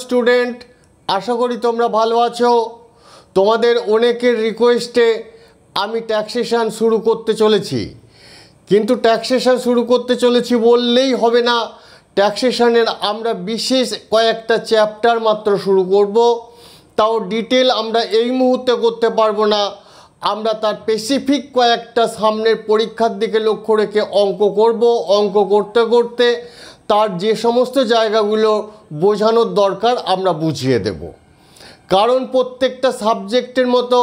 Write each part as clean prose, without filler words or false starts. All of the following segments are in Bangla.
স্টুডেন্ট, আশা করি তোমরা ভালো আছো। তোমাদের অনেকের রিকোয়েস্টে আমি ট্যাক্সেশন শুরু করতে চলেছি, কিন্তু ট্যাক্সেশন শুরু করতে চলেছি বললেই হবে না। ট্যাক্সেশনের আমরা বিশেষ কয়েকটা চ্যাপ্টার মাত্র শুরু করব, তাও ডিটেল আমরা এই মুহূর্তে করতে পারবো না। আমরা তার স্পেসিফিক কয়েকটা সামনের পরীক্ষার দিকে লক্ষ্য রেখে অঙ্ক করব। অঙ্ক করতে করতে তার যে সমস্ত জায়গাগুলো বোঝানোর দরকার আমরা বুঝিয়ে দেব, কারণ প্রত্যেকটা সাবজেক্টের মতো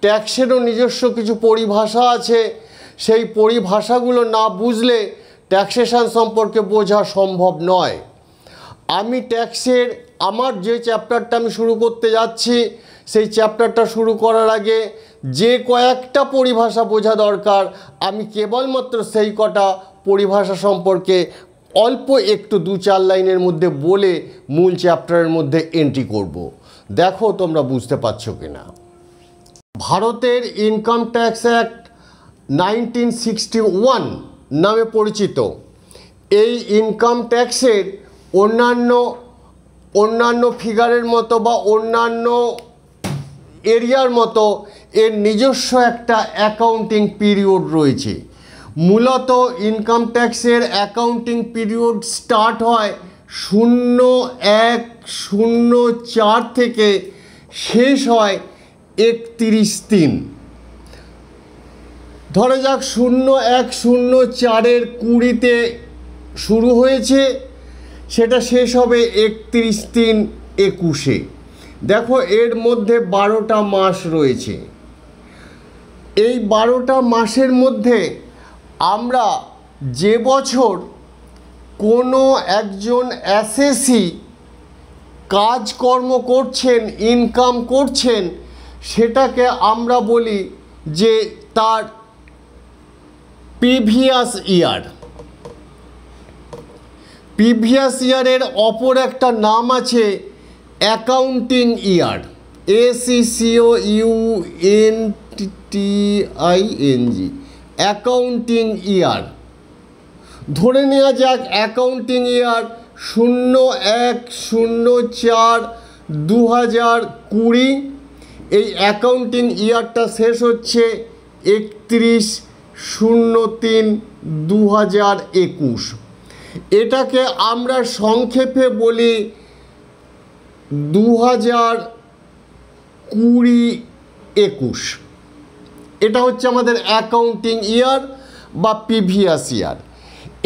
ট্যাক্সেরও নিজস্ব কিছু পরিভাষা আছে। সেই পরিভাষাগুলো না বুঝলে ট্যাক্সেশন সম্পর্কে বোঝা সম্ভব নয়। আমি ট্যাক্সের আমার যে চ্যাপ্টারটা আমি শুরু করতে যাচ্ছি, সেই চ্যাপ্টারটা শুরু করার আগে যে কয়েকটা পরিভাষা বোঝা দরকার, আমি কেবলমাত্র সেই কটা পরিভাষা সম্পর্কে অল্প একটু 2-4 লাইনের মধ্যে বলে মূল চ্যাপ্টারের মধ্যে এন্ট্রি করব। দেখো তোমরা বুঝতে পারছো কিনা। ভারতের ইনকাম ট্যাক্স অ্যাক্ট 1961 নামে পরিচিত এই ইনকাম ট্যাক্সের অন্যান্য ফিগারের মতো বা অন্যান্য এরিয়ার মতো এর নিজস্ব একটা অ্যাকাউন্টিং পিরিয়ড রয়েছে। মূলত ইনকাম ট্যাক্সের অ্যাকাউন্টিং পিরিয়ড স্টার্ট হয় 0104 থেকে শেষ হয় 31/3। ধরা যাক 0104-এর 20-তে শুরু হয়েছে, সেটা শেষ হবে 31/3-21-এ। দেখো এর মধ্যে 12টা মাস রয়েছে। এই 12টা মাসের মধ্যে আমরা যে বছর কোনো একজন অ্যাসেসি কাজকর্ম করছেন, ইনকাম করছেন, সেটাকে আমরা বলি যে তার প্রিভিয়াস ইয়ার। প্রিভিয়াস ইয়ারের অপর একটা নাম আছে অ্যাকাউন্টিং ইয়ার, ACCOUNTING, অ্যাকাউন্টিং ইয়ার। ধরে নেওয়া যাক অ্যাকাউন্টিং ইয়ার 01/04/2020। এই অ্যাকাউন্টিং ইয়ারটা শেষ হচ্ছে 31/03/2021। এটাকে আমরা সংক্ষেপে বলি 2020-21। এটা হচ্ছে আমাদের অ্যাকাউন্টিং ইয়ার বা প্রিভিয়াস ইয়ার।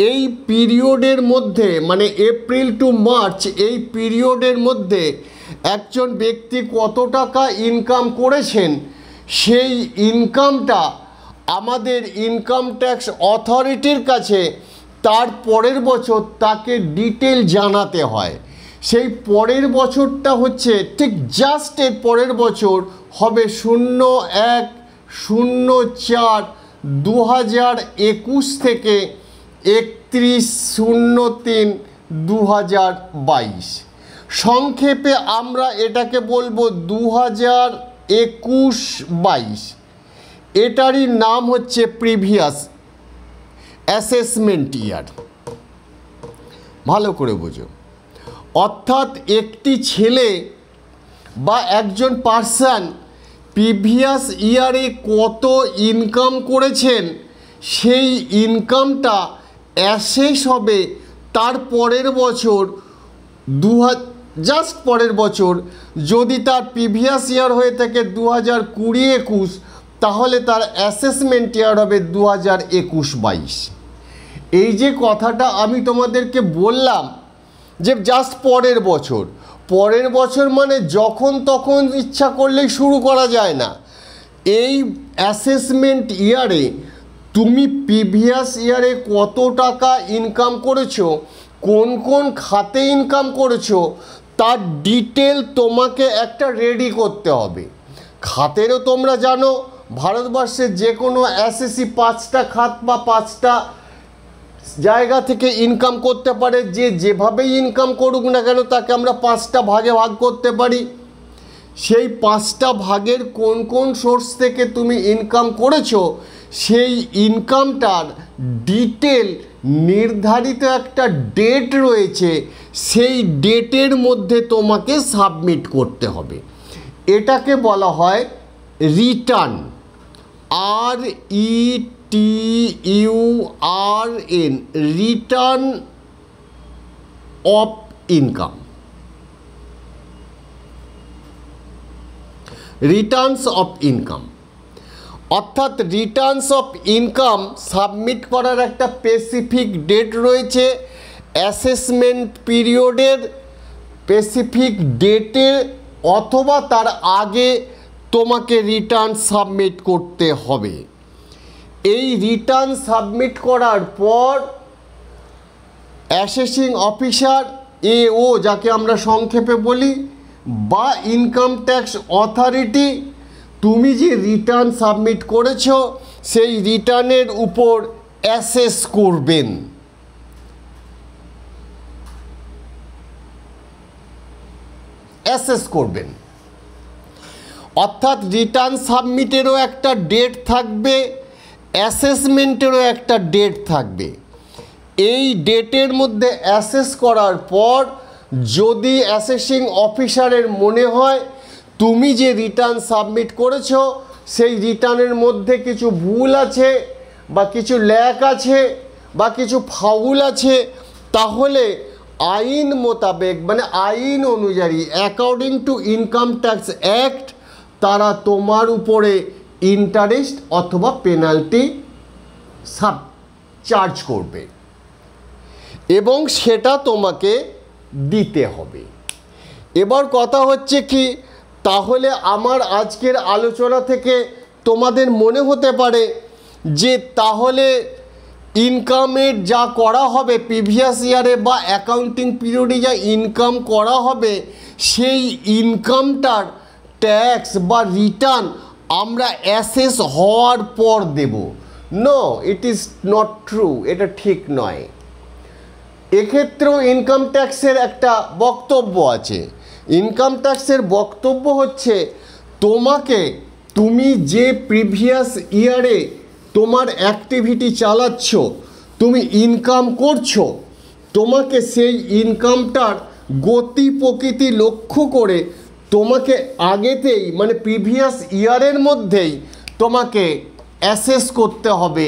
এই পিরিয়ডের মধ্যে, মানে এপ্রিল টু মার্চ, এই পিরিয়ডের মধ্যে একজন ব্যক্তি কত টাকা ইনকাম করেছেন, সেই ইনকামটা আমাদের ইনকাম ট্যাক্স অথরিটির কাছে তার পরের বছর তাকে ডিটেল জানাতে হয়। সেই পরের বছরটা হচ্ছে ঠিক জাস্ট এর পরের বছর হবে 01/04/2021 থেকে 31/03/2022। সংক্ষেপে আমরা এটাকে বলবো 2021-22। এটারই নাম হচ্ছে প্রিভিয়াস অ্যাসেসমেন্ট ইয়ার। ভালো করে বোঝো। অর্থাৎ একটি ছেলে বা একজন পার্সন প্রিভিয়াস ইয়ারে কত ইনকাম করেছেন, সেই ইনকামটা অ্যাসেস হবে তার পরের বছর, জাস্ট পরের বছর। যদি তার প্রিভিয়াস ইয়ার হয়ে থাকে 2020-21, তাহলে তার অ্যাসেসমেন্ট ইয়ার হবে 2021-22। এই যে কথাটা আমি তোমাদেরকে বললাম যে জাস্ট পরের বছর, পরের বছর মানে যখন তখন ইচ্ছা করলেই শুরু করা যায় না। এই অ্যাসেসমেন্ট ইয়ারে তুমি প্রিভিয়াস ইয়ারে কত টাকা ইনকাম করেছো, কোন কোন খাতে ইনকাম করেছো, তার ডিটেল তোমাকে একটা রেডি করতে হবে। খাতেরও তোমরা জানো, ভারতবর্ষের যে কোনো অ্যাসেসি 5টা খাত বা 5টা জায়গা থেকে ইনকাম করতে পারে। যে যেভাবেই ইনকাম করুক না কেন, তাকে আমরা 5টা ভাগে ভাগ করতে পারি। সেই 5টা ভাগের কোন কোন সোর্স থেকে তুমি ইনকাম করেছো, সেই ইনকামটার ডিটেল নির্ধারিত একটা ডেট রয়েছে, সেই ডেটের মধ্যে তোমাকে সাবমিট করতে হবে। এটাকে বলা হয় return, RETURN, return of income, Returns of income. অর্থাৎ রিটার্নস অফ ইনকাম সাবমিট করার একটা স্পেসিফিক ডেট রয়েছে, অ্যাসেসমেন্ট পিরিয়ডের স্পেসিফিক ডেটে অথবা তার আগে তোমাকে রিটার্ন সাবমিট করতে হবে। এই রিটার্ন সাবমিট করার পর অ্যাসেসিং অফিসার, AO যাকে আমরা সংক্ষেপে বলি, বা ইনকাম ট্যাক্স অথরিটি তুমি যে রিটার্ন সাবমিট করেছো সেই রিটার্নের উপর অ্যাসেস করবেন। অর্থাৎ রিটার্ন সাবমিটেরও একটা ডেট থাকবে, অ্যাসেসমেন্টেরও একটা ডেট থাকবে। এই ডেটের মধ্যে অ্যাসেস করার পর যদি অ্যাসেসিং অফিসারের মনে হয় তুমি যে রিটার্ন সাবমিট করেছো সেই রিটার্নের মধ্যে কিছু ভুল আছে বা কিছু ল্যাক আছে বা কিছু ফাউল আছে, তাহলে আইন মোতাবেক মানে আইন অনুযায়ী according to income tax act তারা তোমার উপরে ইন্টারেস্ট অথবা পেনাল্টি চার্জ করবে এবং সেটা তোমাকে দিতে হবে। এবার কথা হচ্ছে কি, তাহলে আমার আজকের আলোচনা থেকে তোমাদের মনে হতে পারে যে তাহলে ইনকামের যা করা হবে প্রিভিয়াস ইয়ারে বা অ্যাকাউন্টিং পিরিয়ডে যা ইনকাম করা হবে সেই ইনকামটার ট্যাক্স বা রিটার্ন আমরা অ্যাসেস হওয়ার পর দেব। No, it is not true, এটা ঠিক নয়। এক্ষেত্রেও ইনকাম ট্যাক্সের একটা বক্তব্য আছে। ইনকাম ট্যাক্সের বক্তব্য হচ্ছে তুমি যে প্রিভিয়াস ইয়ারে তোমার অ্যাক্টিভিটি চালাচ্ছ, তুমি ইনকাম করছো, তোমাকে সেই ইনকামটার গতি প্রকৃতি লক্ষ্য করে তোমাকে আগেতেই মানে প্রিভিয়াস ইয়ারের মধ্যেই তোমাকে অ্যাসেস করতে হবে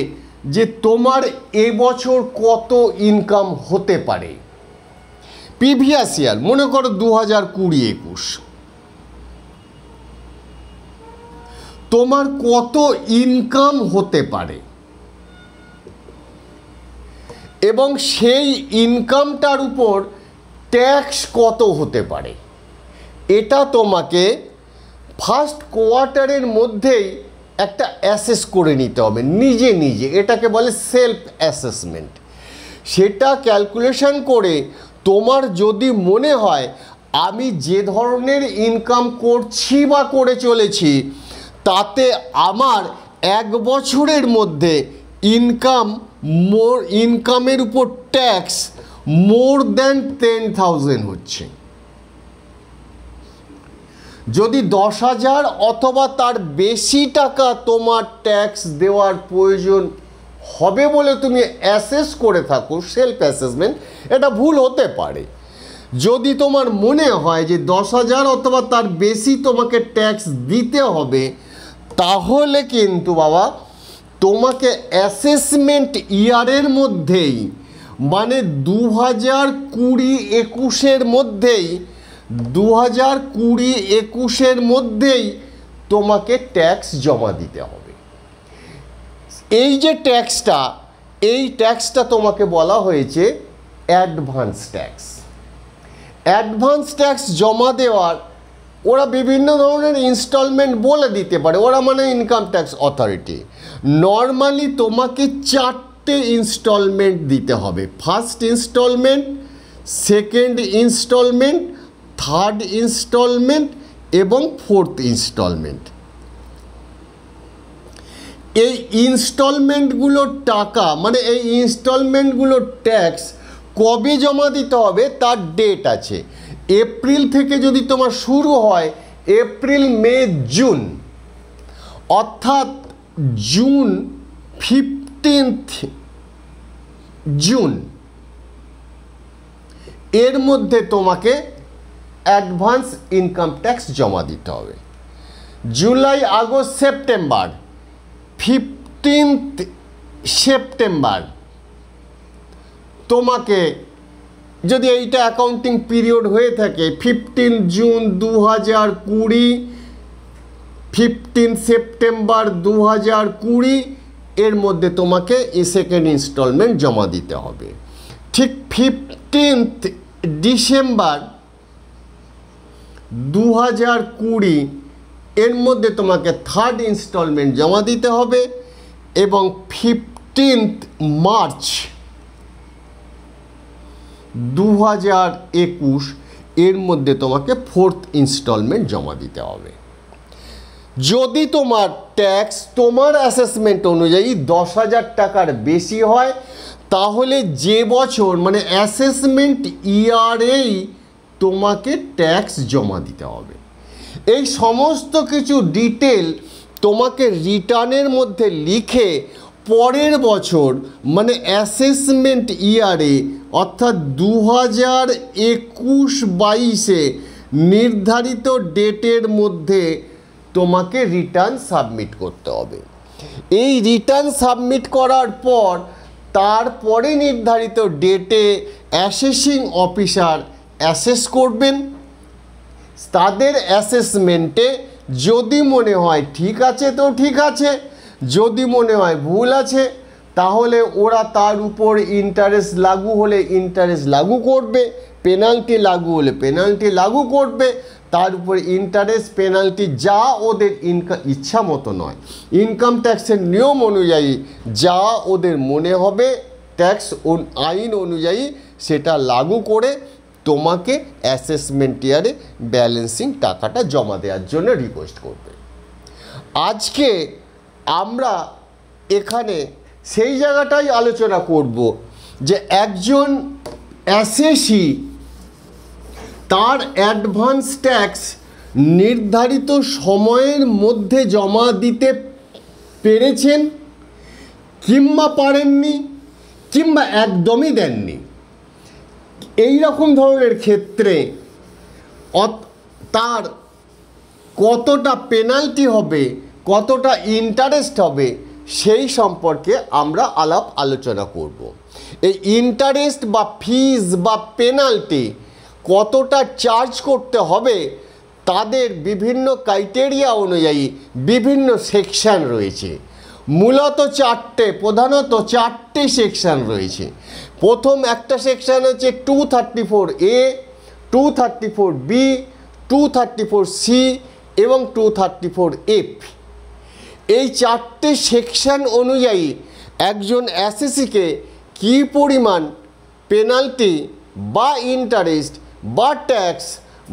যে তোমার এবছর কত ইনকাম হতে পারে। প্রিভিয়াস ইয়ার মনে করো 2020-21 তোমার কত ইনকাম হতে পারে এবং সেই ইনকামটার উপর ট্যাক্স কত হতে পারে, এটা তোমাকে ফার্স্ট কোয়ার্টারের মধ্যেই একটা অ্যাসেস করে নিতে হবে নিজে নিজে। এটাকে বলে সেলফ অ্যাসেসমেন্ট। সেটা ক্যালকুলেশন করে তোমার যদি মনে হয় আমি যে ধরনের ইনকাম করছি বা করে চলেছি তাতে আমার এক বছরের মধ্যে ইনকামের উপর ট্যাক্স মোর দ্যান 10,000 হচ্ছে, যদি 10,000 অথবা তার বেশি টাকা তোমার ট্যাক্স দেওয়ার প্রয়োজন হবে বলে তুমি অ্যাসেস করে থাকো, সেলফ অ্যাসেসমেন্ট, এটা ভুল হতে পারে। যদি তোমার মনে হয় যে 10,000 অথবা তার বেশি তোমাকে ট্যাক্স দিতে হবে, তাহলে কিন্তু বাবা তোমাকে অ্যাসেসমেন্ট ইয়ারের মধ্যেই মানে 2020-21 মধ্যেই 2020-21 মধ্যেই তোমাকে ট্যাক্স জমা দিতে হবে। এই যে ট্যাক্সটা, এই ট্যাক্সটা তোমাকে বলা হয়েছে অ্যাডভান্স ট্যাক্স। অ্যাডভান্স ট্যাক্স জমা দেওয়ার ওরা বিভিন্ন ধরনের ইনস্টলমেন্ট বলে দিতে পারে, ওরা মানে ইনকাম ট্যাক্স অথরিটি। নর্মালি তোমাকে 4টে ইনস্টলমেন্ট দিতে হবে, first installment, second installment, third installment এবং ফোর্থ ইনস্টলমেন্ট। এই ইনস্টলমেন্টগুলোর টাকা মানে এই ইনস্টলমেন্টগুলোর ট্যাক্স কবে জমা দিতে হবে তার ডেট আছে। এপ্রিল থেকে যদি তোমার শুরু হয়, এপ্রিল, মে, জুন, অর্থাৎ জুন 15 জুন এর মধ্যে তোমাকে অ্যাডভান্স ইনকাম ট্যাক্স জমা দিতে হবে। জুলাই, আগস্ট, সেপ্টেম্বর, 15 সেপ্টেম্বর তোমাকে, যদি এইটা অ্যাকাউন্টিং পিরিয়ড হয়ে থাকে 15 জুন 2020, 15 সেপ্টেম্বর 2020 এর মধ্যে তোমাকে এই সেকেন্ড ইনস্টলমেন্ট জমা দিতে হবে। ঠিক 15 ডিসেম্বর 2020 এর মধ্যে তোমাকে থার্ড ইনস্টলমেন্ট জমা দিতে হবে এবং 15 মার্চ 2021 এর মধ্যে তোমাকে ফোর্থ ইনস্টলমেন্ট জমা দিতে হবে। যদি তোমার ট্যাক্স তোমার অ্যাসেসমেন্ট অনুযায়ী 10,000 টাকার বেশি হয় তাহলে যে বছর মানে অ্যাসেসমেন্ট ইয়ারেই তোমাকে ট্যাক্স জমা দিতে হবে। এই সমস্ত কিছু ডিটেল তোমাকে রিটার্নের মধ্যে লিখে পরের বছর মানে অ্যাসেসমেন্ট ইয়ারে অর্থাৎ 2021-22 নির্ধারিত ডেটের মধ্যে তোমাকে রিটার্ন সাবমিট করতে হবে। এই রিটার্ন সাবমিট করার পর তারপরে নির্ধারিত ডেটে অ্যাসেসিং অফিসার অ্যাসেস করবেন। তাদের অ্যাসেসমেন্টে যদি মনে হয় ঠিক আছে তো ঠিক আছে, যদি মনে হয় ভুল আছে তাহলে ওরা তার উপর ইন্টারেস্ট লাগু হলে ইন্টারেস্ট লাগু করবে, পেনাল্টি লাগু হলে পেনাল্টি লাগু করবে। তার উপর ইন্টারেস্ট পেনাল্টি যা ওদের ইচ্ছা মতো নয়, ইনকাম ট্যাক্সের নিয়ম অনুযায়ী যা ওদের মনে হবে ট্যাক্স আইন অনুযায়ী সেটা লাগু করে তোমাকে অ্যাসেসমেন্ট ইয়ারে ব্যালেন্সিং টাকাটা জমা দেওয়ার জন্য রিকোয়েস্ট করবে। আজকে আমরা এখানে সেই জায়গাটাই আলোচনা করব যে একজন অ্যাসেসি তার অ্যাডভান্স ট্যাক্স নির্ধারিত সময়ের মধ্যে জমা দিতে পেরেছেন কিংবা পারেননি কিংবা একদমই দেননি। এই রকম ধরনের ক্ষেত্রে তার কতটা পেনাল্টি হবে, কতটা ইন্টারেস্ট হবে সেই সম্পর্কে আমরা আলোচনা করব। এই ইন্টারেস্ট বা ফিজ বা পেনাল্টি কতটা চার্জ করতে হবে তাদের বিভিন্ন ক্রাইটেরিয়া অনুযায়ী বিভিন্ন সেকশন রয়েছে। মূলত প্রধানত চারটে সেকশন রয়েছে। প্রথম একটা সেকশন হচ্ছে 234A, 234B, 234C এবং 234F। এই চারটে সেকশন অনুযায়ী একজন অ্যাসেসিকে কী পরিমাণ পেনাল্টি বা ইন্টারেস্ট বা ট্যাক্স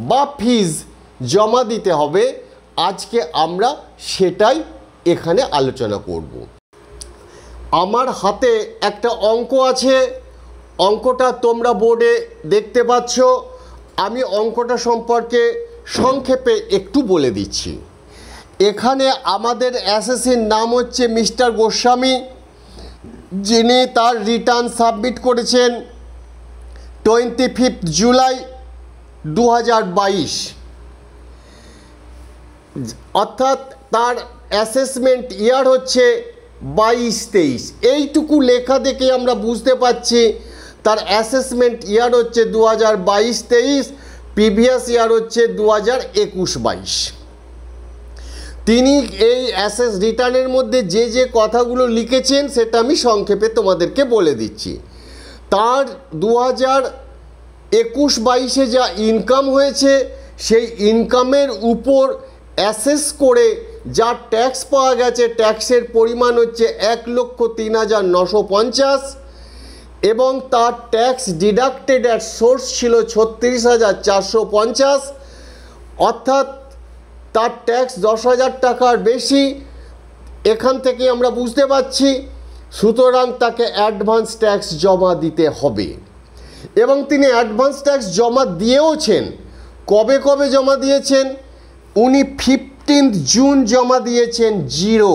বা ফিজ জমা দিতে হবে আজকে আমরা সেটাই এখানে আলোচনা করব। আমার হাতে একটা অঙ্ক আছে, অঙ্কটা তোমরা বোর্ডে দেখতে পাচ্ছ। আমি অঙ্কটা সম্পর্কে সংক্ষেপে একটু বলে দিচ্ছি। এখানে আমাদের অ্যাসেসির নাম হচ্ছে মিস্টার গোস্বামী, যিনি তার রিটার্ন সাবমিট করেছেন 25 জুলাই 2022, অর্থাৎ তার অ্যাসেসমেন্ট ইয়ার হচ্ছে 22-23। এইটুকু লেখা দেখে আমরা বুঝতে পারছি তার অ্যাসেসমেন্ট ইয়ার হচ্ছে 2022-23, প্রিভিয়াস ইয়ার হচ্ছে 2021-22। তিনি এই অ্যাসেস রিটার্নের মধ্যে যে যে কথাগুলো লিখেছেন সেটা আমি সংক্ষেপে তোমাদেরকে বলে দিচ্ছি। তার 2021-22 যা ইনকাম হয়েছে সেই ইনকামের উপর অ্যাসেস করে যা ট্যাক্স পাওয়া গেছে ট্যাক্সের পরিমাণ হচ্ছে 1,03,950 এবং তার ট্যাক্স ডিডাক্টেড অ্যাট সোর্স ছিল 36,450, অর্থাৎ তার ট্যাক্স 10,000 টাকার বেশি। এখান থেকে আমরা বুঝতে পারছি সুতরাং তাকে অ্যাডভান্স ট্যাক্স জমা দিতে হবে এবং তিনি অ্যাডভান্স ট্যাক্স জমা দিয়েওছেন। কবে কবে জমা দিয়েছেন? উনি 15 জুন জমা দিয়েছেন 0,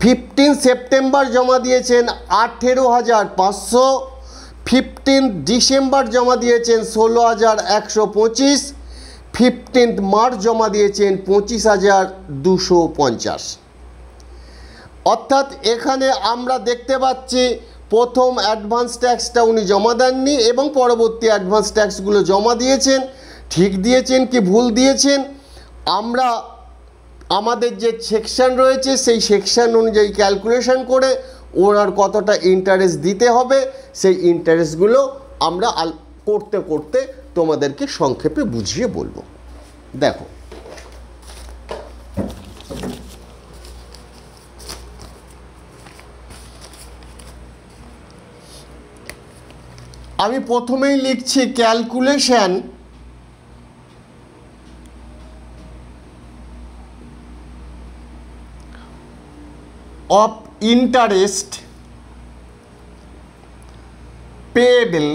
15 সেপ্টেম্বর জমা দিয়েছেন 18,500, 15 ডিসেম্বর জমা দিয়েছেন 16,125, 15 মার্চ জমা দিয়েছেন 25,250। অর্থাৎ এখানে আমরা দেখতে পাচ্ছি প্রথম অ্যাডভান্স ট্যাক্সটা উনি জমা দেননি এবং পরবর্তী অ্যাডভান্স ট্যাক্সগুলো জমা দিয়েছেন। ঠিক দিয়েছেন কি ভুল দিয়েছেন আমরা আমাদের যে সেকশন রয়েছে সেই সেকশন অনুযায়ী ক্যালকুলেশন করে ওনার কতটা ইন্টারেস্ট দিতে হবে সেই ইন্টারেস্টগুলো আমরা করতে করতে তোমাদেরকে সংক্ষেপে বুঝিয়ে বলবো। দেখো, আমি প্রথমেই লিখছি calculation of interest payable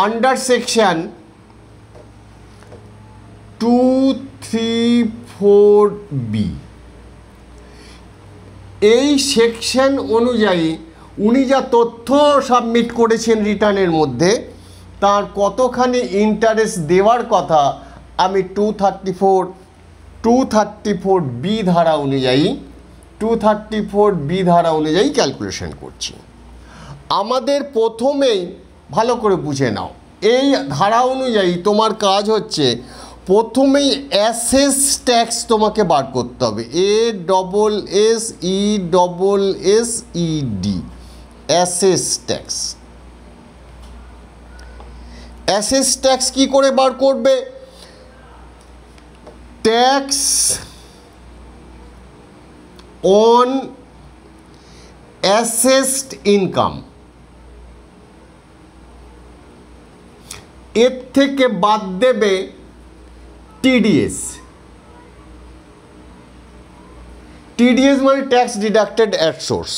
under section 234B। এই সেকশন অনুযায়ী উনি যা তথ্য সাবমিট করেছেন রিটার্নের মধ্যে তার কতখানি ইন্টারেস্ট দেওয়ার কথা আমি 234B ধারা অনুযায়ী ক্যালকুলেশন করছি। আমাদের প্রথমেই ভালো করে বুঝে নাও, এই ধারা অনুযায়ী তোমার কাজ হচ্ছে প্রথমেই অ্যাসেস ট্যাক্স তোমাকে বার করতে হবে, ASSESSED, assess tax. Assess tax কি করে বার করবে? ট্যাক্স অন অ্যাসেসড ইনকাম, এর থেকে বাদ দেবে টিডিএস। টিডিএস মানে tax deducted at source.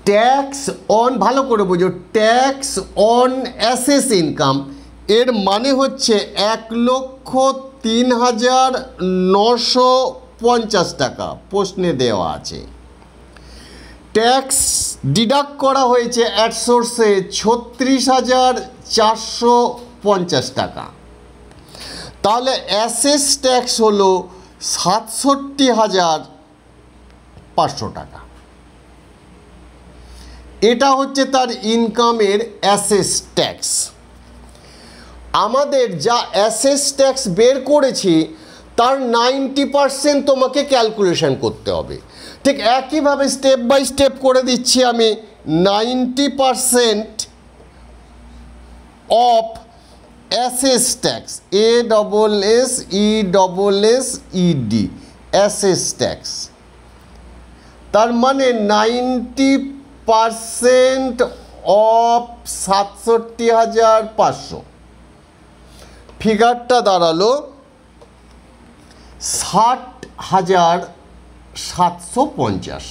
Tax on, ভালো করে বোঝো, ট্যাক্স অন অ্যাসেস ইনকাম এর মানে হচ্ছে 1,03,950 টাকা প্রশ্নে দেওয়া আছে। ট্যাক্স ডিডাক্ট করা হয়েছে অ্যাট সোর্সে 36,450 টাকা। তাহলে অ্যাসেস ট্যাক্স হলো 67,500 টাকা। এটা হচ্ছে তার ইনকামের অ্যাসেস ট্যাক্স। আমাদের যা অ্যাসেস ট্যাক্স বের করেছি তার 90% তোমাকে ক্যালকুলেশন করতে হবে। ঠিক একইভাবে স্টেপ বাই স্টেপ করে দিচ্ছি আমি। 90% of assess tax, ASSESSED, assess tax, তার মানে 90% অফ 67,500, ফিগারটা দাঁড়ালো 60,750।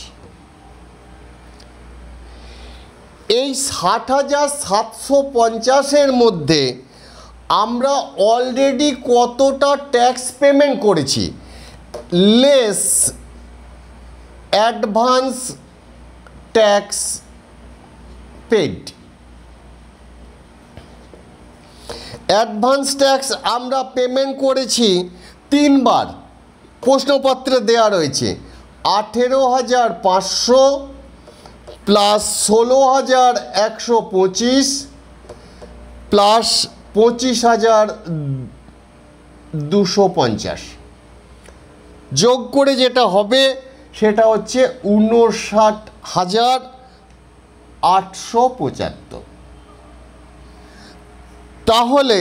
এই 60,750-এর মধ্যে আমরা অলরেডি কতটা ট্যাক্স পেমেন্ট করেছি, less advance tax paid. Advance tax আমরা পেমেন্ট করেছি 3 বার, প্রশ্নপত্রে দেওয়া রয়েছে 18,500 প্লাস 16,125 প্লাস 25,250, যোগ করে যেটা হবে সেটা হচ্ছে 59,875। তাহলে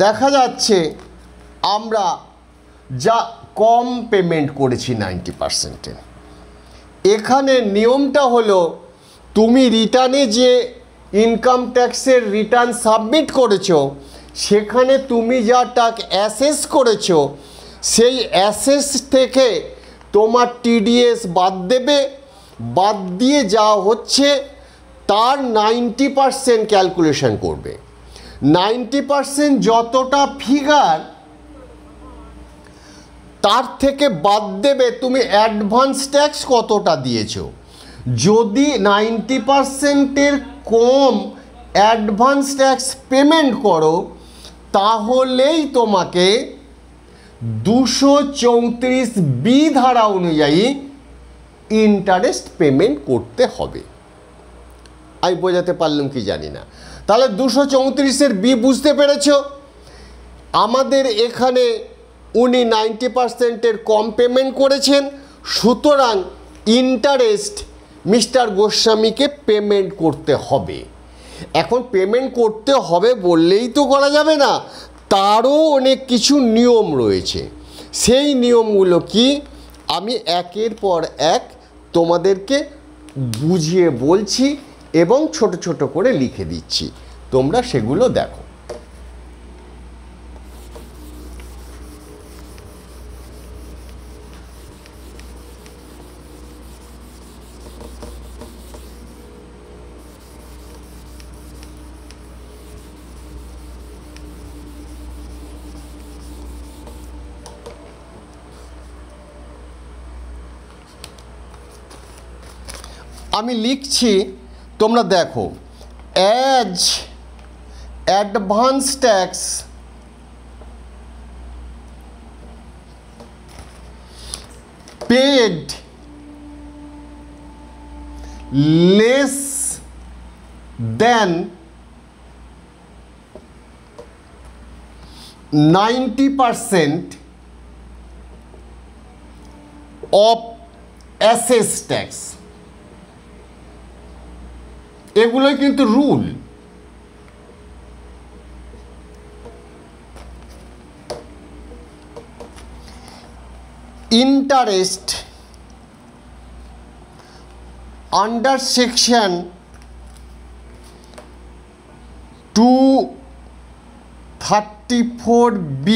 দেখা যাচ্ছে আমরা যা কম পেমেন্ট করেছি 90%-এর। এখানে নিয়মটা হলো তুমি রিটার্নে যে ইনকাম ট্যাক্সের রিটার্ন সাবমিট করেছো সেখানে তুমি যা টাকা অ্যাসেস করেছো সেই অ্যাসেস থেকে তোমার টিডিএস বাদ দেবে, বাদ দিয়ে যা হচ্ছে তার 90% ক্যালকুলেশন করবে। 90% যতটা ফিগার তার থেকে বাদ দেবে তুমি অ্যাডভান্স ট্যাক্স কতটা দিয়েছো। যদি 90%-এর কম অ্যাডভান্স ট্যাক্স পেমেন্ট করো তাহলেই তোমাকে 234B ধারা অনুযায়ী ইন্টারেস্ট পেমেন্ট করতে হবে। আমি বোঝাতে পারলাম কি জানি না। তাহলে 234-এর বি বুঝতে পেরেছ। আমাদের এখানে উনি 90%-এর কম পেমেন্ট করেছেন, সুতরাং ইন্টারেস্ট মিস্টার গোস্বামীকে পেমেন্ট করতে হবে। এখন পেমেন্ট করতে হবে বললেই তো করা যাবে না, তারও অনেক কিছু নিয়ম রয়েছে। সেই নিয়মগুলো কি আমি একের পর এক তোমাদেরকে বুঝিয়ে বলছি এবং ছোট ছোট করে লিখে দিচ্ছি, তোমরা সেগুলো দেখো। আমি লিখছি, তোমরা দেখো। As advance tax paid less than 90% of assess tax, এগুলোই কিন্তু rule. Interest under section 234B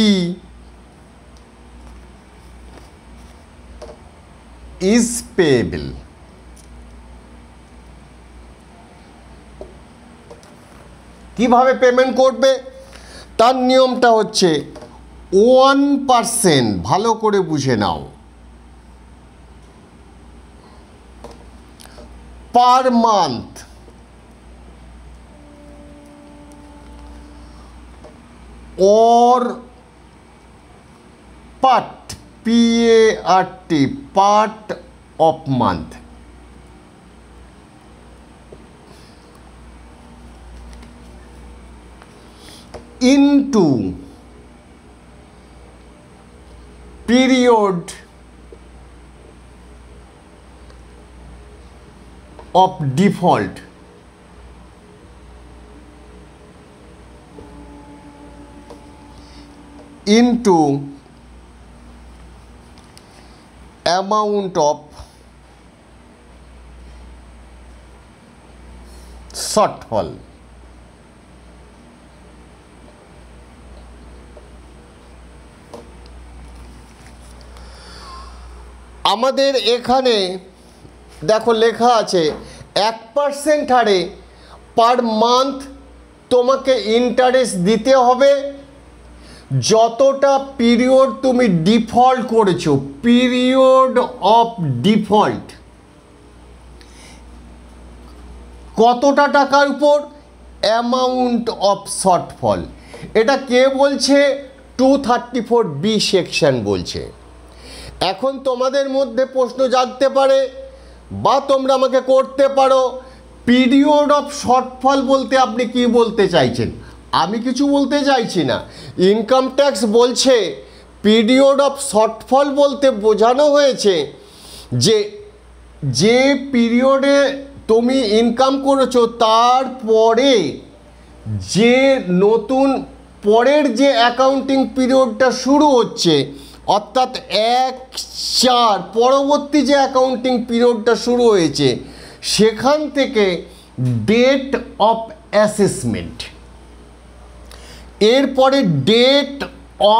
is payable। কিভাবে পেমেন্ট করবে তার নিয়মটা হচ্ছে 1%, ভালো করে বুঝে নাও, per month or part, PART, part of month, into period of default, into amount of shortfall। আমাদের এখানে দেখো লেখা আছে 1% হারে পার মান্থ তোমাকে ইন্টারেস্ট দিতে হবে যতটা পিরিয়ড তুমি ডিফল্ট করেছো, পিরিয়ড অফ ডিফল্ট। কতটা টাকার উপর? Amount of shortfall. এটা কে বলছে? 234B সেকশন বলছে। এখন তোমাদের মধ্যে প্রশ্ন জাগতে পারে বা তোমরা আমাকে করতে পারো, পিরিয়ড অফ শর্টফল বলতে আপনি কি বলতে চাইছেন? আমি কিছু বলতে চাইছি না। ইনকাম ট্যাক্স বলছে পিরিয়ড অফ শর্টফল বলতে বোঝানো হয়েছে যে পিরিয়ডে তুমি ইনকাম করেছো তারপরে যে নতুন পরের যে অ্যাকাউন্টিং পিরিয়ডটা শুরু হচ্ছে, অর্থাৎ 1/4 পরবর্তী যে অ্যাকাউন্টিং পিরিয়ডটা শুরু হয়েছে সেখান থেকে ডেট অফ অ্যাসেসমেন্ট, এরপরে ডেট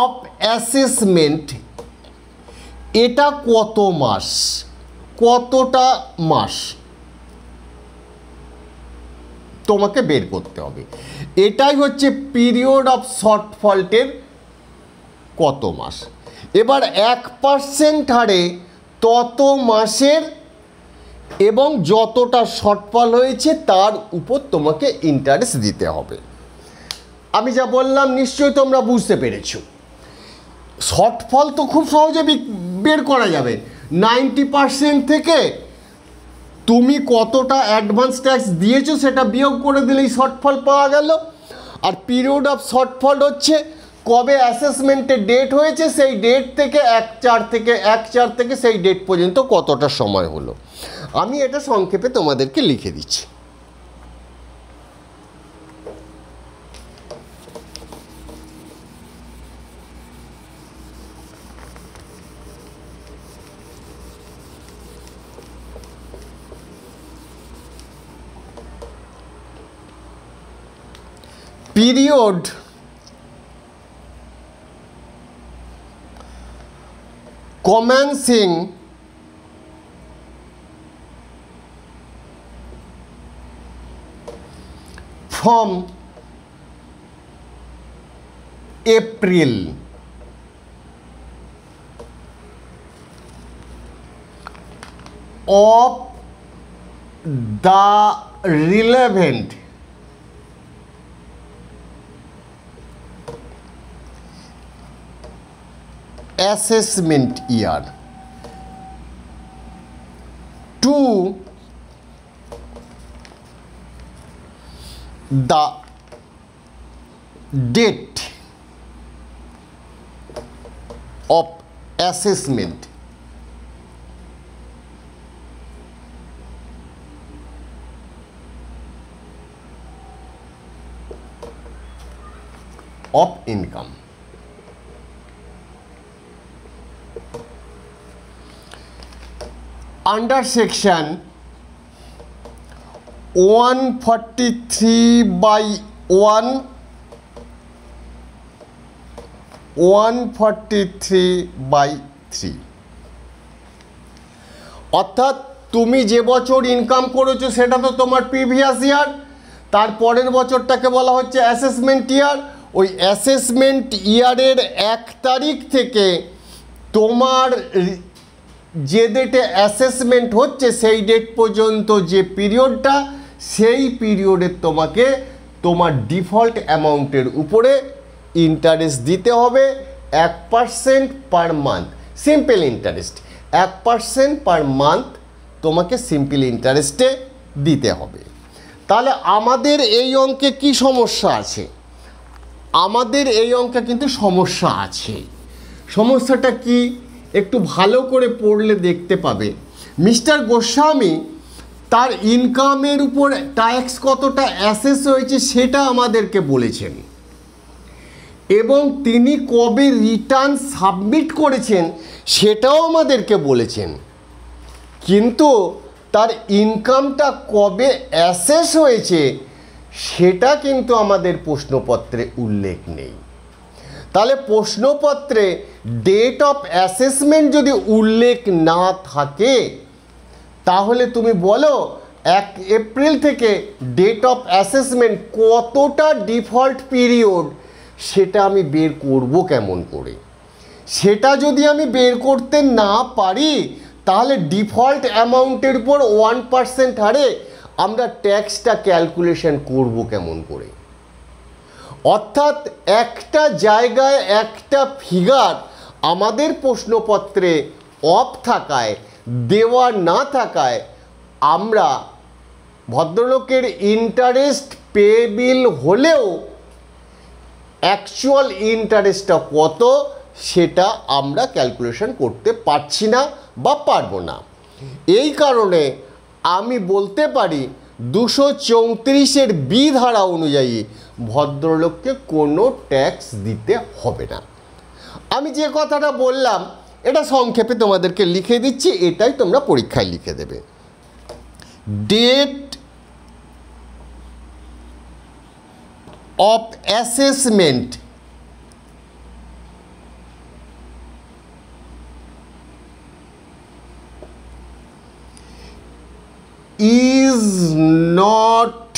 অফ অ্যাসেসমেন্ট এটা কত মাস, কতটা মাস তোমাকে বের করতে হবে। এটাই হচ্ছে পিরিয়ড অফ শর্টফল্টের কত মাস। এবার 1% হারে তত মাসের এবং যতটা শর্টফল হয়েছে তার উপর তোমাকে ইন্টারেস্ট দিতে হবে। আমি যা বললাম নিশ্চয়ই তোমরা বুঝতে পেরেছো। শর্টফল তো খুব সহজে বের করা যাবে। 90% থেকে তুমি কতটা অ্যাডভান্স ট্যাক্স দিয়েছো সেটা বিয়োগ করে দিলেই শর্টফল পাওয়া গেল। আর পিরিয়ড অফ শর্টফল হচ্ছে কবে অ্যাসেসমেন্টের ডেট হয়েছে সেই ডেট থেকে 1/4 থেকে সেই ডেট পর্যন্ত কতটা সময় হলো। আমি এটা সংক্ষেপে তোমাদেরকে লিখে দিচ্ছি। Period commencing from April of the relevant assessment year to the date of assessment of income. Under section 143/1, 143/3 অর্থাৎ তুমি যে বছর ইনকাম করেছো সেটা তো তোমার প্রিভিয়াস ইয়ার, তার পরের বছরটাকে বলা হচ্ছে অ্যাসেসমেন্ট ইয়ার। ওই অ্যাসেসমেন্ট ইয়ারের 1 তারিখ থেকে তোমার যে ডেটে অ্যাসেসমেন্ট হচ্ছে সেই ডেট পর্যন্ত যে পিরিয়ডটা, সেই পিরিয়ডে তোমাকে তোমার ডিফল্ট অ্যামাউন্টের উপরে ইন্টারেস্ট দিতে হবে 1% per month, simple interest 1% per month তোমাকে সিম্পল ইন্টারেস্টে দিতে হবে। তাহলে আমাদের এই অঙ্কে কি সমস্যা আছে? আমাদের এই অঙ্কে কিন্তু সমস্যা আছে। সমস্যাটা কি একটু ভালো করে পড়লে দেখতে পাবে। মিস্টার গোস্বামী তার ইনকামের উপর ট্যাক্স কতটা অ্যাসেস হয়েছে সেটা আমাদেরকে বলেছেন এবং তিনি কবে রিটার্ন সাবমিট করেছেন সেটাও আমাদেরকে বলেছেন, কিন্তু তার ইনকামটা কবে অ্যাসেস হয়েছে সেটা কিন্তু আমাদের প্রশ্নপত্রে উল্লেখ নেই। তাহলে প্রশ্নপত্রে ডেট অফ অ্যাসেসমেন্ট যদি উল্লেখ না থাকে তাহলে তুমি বলো 1 এপ্রিল থেকে ডেট অফ অ্যাসেসমেন্ট কতটা ডিফল্ট পিরিয়ড সেটা আমি বের করব কেমন করে? সেটা যদি আমি বের করতে না পারি তাহলে ডিফল্ট অ্যামাউন্টের উপর 1% হারে আমরা ট্যাক্সটা ক্যালকুলেশন করব কেমন করে? অর্থাৎ একটা জায়গায় একটা ফিগার আমাদের প্রশ্নপত্রে অফ থাকায়, দেওয়া না থাকায় আমরা ভদ্রলোকের ইন্টারেস্ট পেবিল হলেও অ্যাকচুয়াল ইন্টারেস্টটা কত সেটা আমরা ক্যালকুলেশন করতে পারছি না বা পারবো না। এই কারণে আমি বলতে পারি 234-এর বি ধারা অনুযায়ী ভদ্রলোককে কোনো ট্যাক্স দিতে হবে না। আমি যে কথাটা বললাম এটা সংক্ষেপে তোমাদেরকে লিখে দিচ্ছি, এটাই তোমরা পরীক্ষায় লিখে দেবে। Date of assessment is not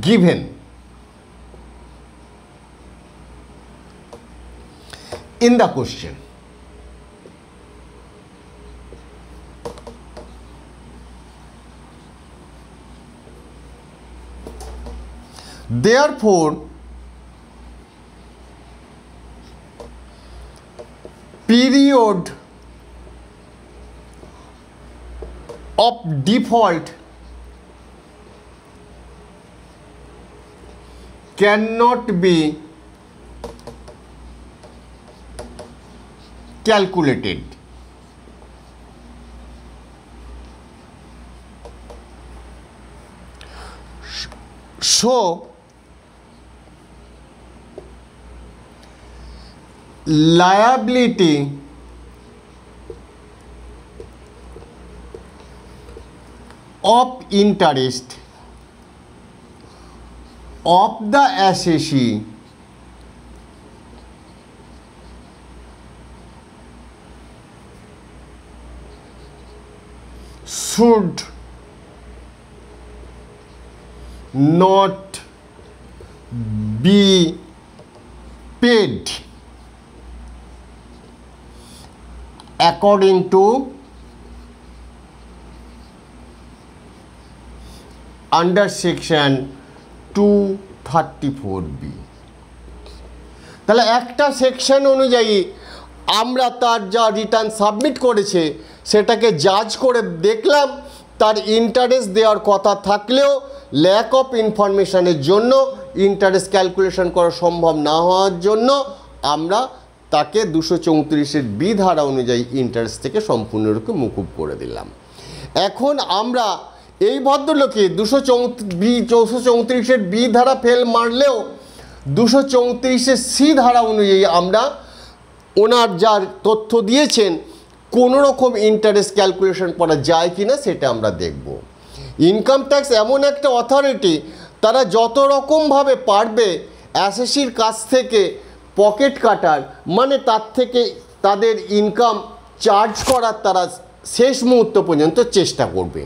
given in the question. Therefore, period of default cannot be calculated. So, liability of interest of the assessee should not be paid according to under section 234B। তাহলে একটা সেকশন অনুযায়ী আমরা তার যা রিটার্ন সাবমিট করেছে সেটাকে জাজ করে দেখলাম, তার ইন্টারেস্ট দেওয়ার কথা থাকলেও ল্যাক অফ ইনফরমেশনের জন্য ইন্টারেস্ট ক্যালকুলেশন করা সম্ভব না হওয়ার জন্য আমরা তাকে 234-এর বি ধারা অনুযায়ী ইন্টারেস্ট থেকে সম্পূর্ণরূপে মুকুব করে দিলাম। এখন আমরা এই ভদ্রলোকে 234-এর বি ধারা ফেল মারলেও 234-এর সি ধারা অনুযায়ী আমরা ওনার যার তথ্য দিয়েছেন কোনো রকম ইন্টারেস্ট ক্যালকুলেশন করা যায় কি না সেটা আমরা দেখব। ইনকাম ট্যাক্স এমন একটা অথরিটি, তারা যত রকমভাবে পারবে অ্যাসেসির কাছ থেকে পকেট কাটার, মানে তার থেকে তাদের ইনকাম চার্জ করার তারা শেষ মুহূর্ত পর্যন্ত চেষ্টা করবে।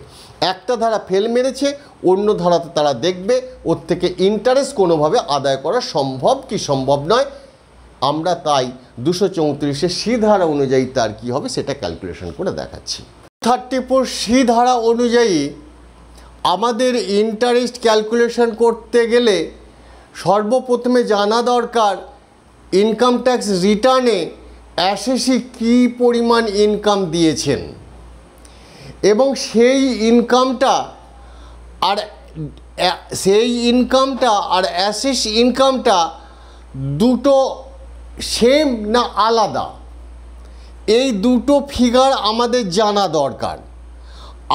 একটা ধারা ফেল মেরেছে, অন্য ধারাতে তারা দেখবে ওর থেকে ইন্টারেস্ট কোনোভাবে আদায় করা সম্ভব কি সম্ভব নয়। আমরা তাই 234-এর সি ধারা অনুযায়ী তার কি হবে সেটা ক্যালকুলেশন করে দেখাচ্ছি। 34 সি ধারা অনুযায়ী আমাদের ইন্টারেস্ট ক্যালকুলেশন করতে গেলে সর্বপ্রথমে জানা দরকার ইনকাম ট্যাক্স রিটার্নে অ্যাসেসি কী পরিমাণ ইনকাম দিয়েছেন এবং সেই ইনকামটা আর অ্যাসেস ইনকামটা দুটো সেম না আলাদা, এই দুটো ফিগার আমাদের জানা দরকার।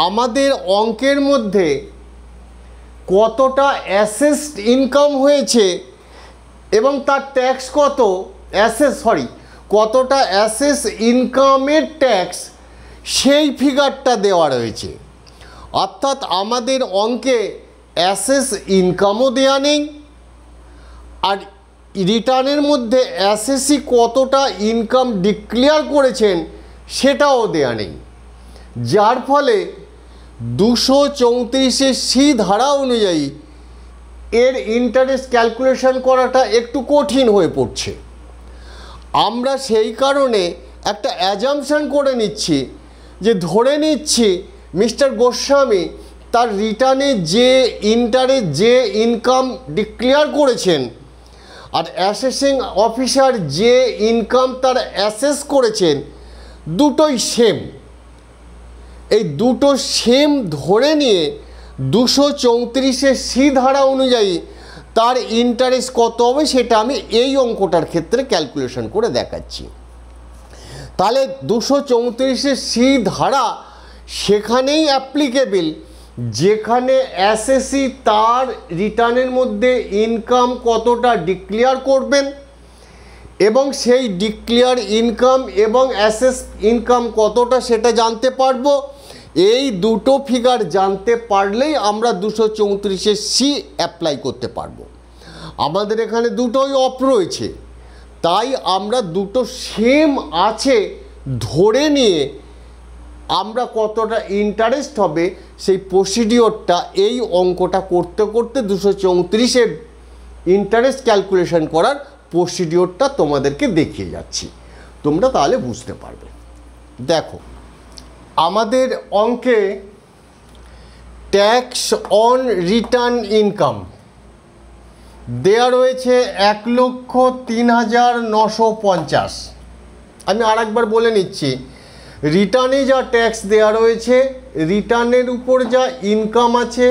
আমাদের অঙ্কের মধ্যে কতটা অ্যাসেস ইনকাম হয়েছে এবং তার ট্যাক্স কতটা অ্যাসেস ইনকামের ট্যাক্স সেই ফিগারটা দেওয়া রয়েছে। অর্থাৎ আমাদের অঙ্কে অ্যাসেস ইনকামও দেওয়া নেই, আর রিটার্নের মধ্যে অ্যাসেসি কতটা ইনকাম ডিক্লেয়ার করেছেন সেটাও দেওয়া নেই, যার ফলে 234-এর সি ধারা অনুযায়ী এর ইন্টারেস্ট ক্যালকুলেশন করাটা একটু কঠিন হয়ে পড়ছে। আমরা সেই কারণে একটা অ্যাজাম্পশন করে নিচ্ছি, যে ধরে নিচ্ছি মিস্টার গোস্বামী তার রিটার্নে যে ইনকাম ডিক্লেয়ার করেছেন আর অ্যাসেসিং অফিসার যে ইনকাম তার অ্যাসেস করেছেন দুটোই সেম। এই দুটো সেম ধরে নিয়ে 234-এর সি ধারা অনুযায়ী তার ইন্টারেস্ট কত হবে সেটা আমি এই অঙ্কটার ক্ষেত্রে ক্যালকুলেশন করে দেখাচ্ছি। তাহলে 234-এর সি ধারা সেখানেই অ্যাপ্লিকেবল যেখানে অ্যাসেসি তার রিটার্নের মধ্যে ইনকাম কতটা ডিক্লেয়ার করবেন এবং সেই ডিক্লেয়ার ইনকাম এবং অ্যাসেস ইনকাম কতটা সেটা জানতে পারবো। এই দুটো ফিগার জানতে পারলেই আমরা 234-এর সি অ্যাপ্লাই করতে পারবো। আমাদের এখানে দুটোই অফ রয়েছে, তাই আমরা দুটো সেম আছে ধরে নিয়ে আমরা কতটা ইন্টারেস্ট হবে সেই প্রসিডিওরটা এই অঙ্কটা করতে করতে 234-এর ইন্টারেস্ট ক্যালকুলেশন করার প্রসিডিওরটা তোমাদেরকে দেখিয়ে যাচ্ছি, তোমরা তাহলে বুঝতে পারবে। দেখো আমাদের অঙ্কে ট্যাক্স অন রিটার্ন ইনকাম দেয়া রয়েছে 1,03,950। আমি আরেকবার বলে নিচ্ছি, রিটার্নে যা ট্যাক্স দেয়া রয়েছে, রিটার্নের উপর যা ইনকাম আছে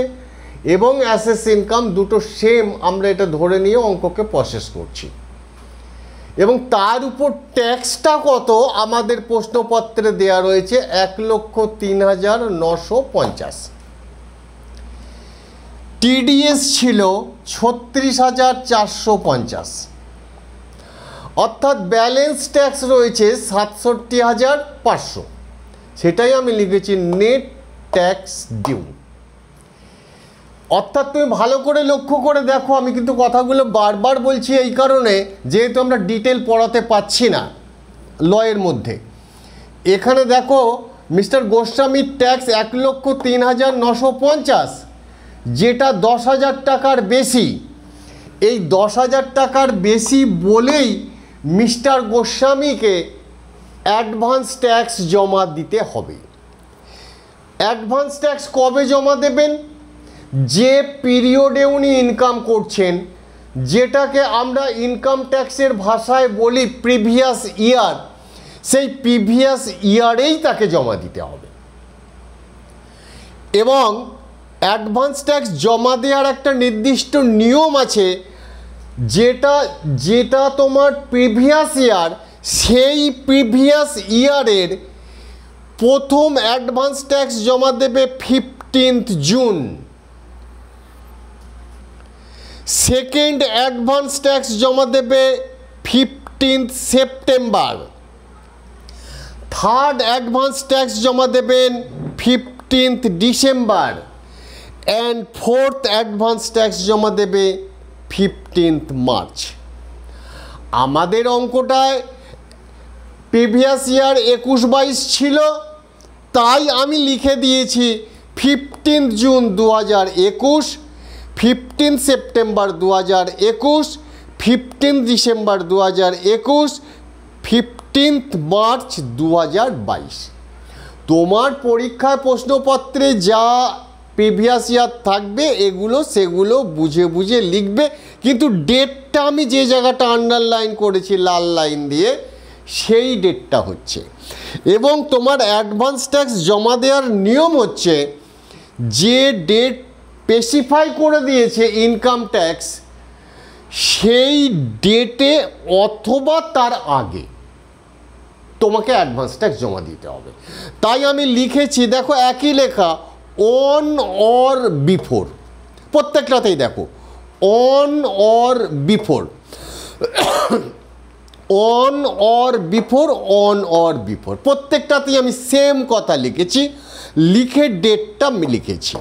এবং অ্যাসেস ইনকাম দুটো সেম, আমরা এটা ধরে নিয়ে অঙ্ককে প্রসেস করছি। এবং তার উপর ট্যাক্সটা কত আমাদের প্রশ্নপত্রে দেয়া রয়েছে 1,03,950। টিডিএস ছিল 36,450, অর্থাৎ ব্যালেন্স ট্যাক্স রয়েছে 67,500। সেটাই আমি লিখেছি নেট ট্যাক্স ডিউ। অর্থাৎ তুমি ভালো করে লক্ষ্য করে দেখো, আমি কিন্তু কথাগুলো বারবার বলছি এই কারণে, যেহেতু আমরা ডিটেল পড়াতে পাচ্ছি না লয়ের মধ্যে। এখানে দেখো মিস্টার গোস্বামীর ট্যাক্স 1,03,950, যেটা 10,000 টাকার বেশি। এই 10,000 টাকার বেশি বলেই মিস্টার গোস্বামীকে অ্যাডভান্স ট্যাক্স জমা দিতে হবে। অ্যাডভান্স ট্যাক্স কবে জমা দেবেন? যে পিরিয়ডে উনি ইনকাম করছেন, যেটাকে আমরা ইনকাম ট্যাক্সের ভাষায় বলি প্রিভিয়াস ইয়ার, সেই প্রিভিয়াস ইয়ারেই তাকে জমা দিতে হবে। এবং অ্যাডভান্স ট্যাক্স জমা দেওয়ার একটা নির্দিষ্ট নিয়ম আছে, যেটা তোমার প্রিভিয়াস ইয়ার, সেই প্রিভিয়াস ইয়ারের প্রথম অ্যাডভান্স ট্যাক্স জমা দেবে 15 জুন, সেকেন্ড অ্যাডভান্স ট্যাক্স জমা দেবে 15 সেপ্টেম্বর, থার্ড অ্যাডভান্স ট্যাক্স জমা দেবেন 15 December, and fourth advance tax জমা দেবে 15 মার্চ। আমাদের অঙ্কটায় প্রিভিয়াস ইয়ার 21-22 ছিল, তাই আমি লিখে দিয়েছি 15 জুন 2021, 15 সেপ্টেম্বর 2021, 15 ডিসেম্বর 2021, 15 মার্চ 2022। তোমার পরীক্ষার প্রশ্নপত্রে যা প্রিভিয়াস ইয়ার থাকবে সেগুলো বুঝে বুঝে লিখবে, কিন্তু ডেটটা আমি যে জায়গাটা আন্ডারলাইন করেছি লাল লাইন দিয়ে, সেই ডেটটা হচ্ছে। এবং তোমার অ্যাডভান্স ট্যাক্স জমা দেওয়ার নিয়ম হচ্ছে, যে ডেট স্পেসিফাই করে দিয়েছে ইনকাম ট্যাক্স, সেই ডেটে অথবা তার আগে তোমাকে অ্যাডভান্স ট্যাক্স জমা দিতে হবে। তাই আমি লিখেছি, দেখো একই লেখা, অন অর বিফোর, প্রত্যেকটাতেই দেখো on or before, on or before, on or before, প্রত্যেকটাতেই আমি সেম কথা লিখেছি, লিখে ডেটটা লিখেছি